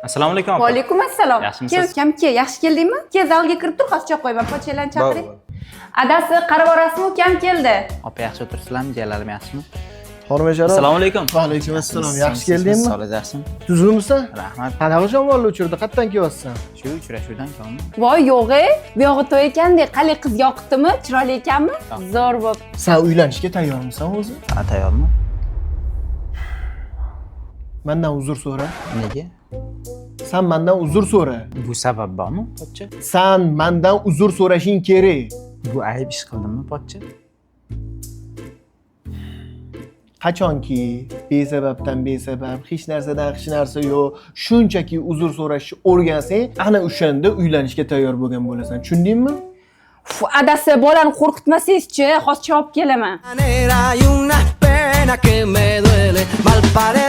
Assalomu alaykum opa. Va alaykum assalom. Yaxshimisiz? Kel, ke, yaxshi keldingmi? Ke, zalga kirib tur, xoscha qo'yman, pochalarni chaqiring. Adasi qarab borasizmi? Ukam keldi. Opa yaxshi o'tiribsizlarmi? Jiyanlarim yaxshimi? Hormajon. Assalomu alaykum. Va alaykum assalom. Yaxshi keldingmi? Sog'lik yaxshimi? Tuzukmisan? Rahmat. Qanaqa shamolni uchirdi? Qayerdan kelyapsan? Shu uchrashuvdan ko'rmi? Voy, yo'q-e, bu yog'i to'y ekandek, qalay qiz yoqdimi? Chiroyli ekanmi? Zo'r bo'p. Sen uylanishga tayyormisan o'zi? Ha, tayyormi? Mendan uzr so'ra. Nega? Sen mendan uzr so'ra. Bu sabab bormi, pochcha? Sen mendan uzr so'rashing kerak. Bu ayb ish qildimmi, pochcha? Qachonki besababdan besabab, hech narsadan hech narsa yo'q, shunchaki uzr so'rashni o'rgansang, ana o'shanda uylanishga tayyor bo'lgan bo'lasan. Tushundingmi? Adasi, bolani qo'rqitmasangiz-chi, xoscha olib kelaman. Hay una pena que me duele, mal parece.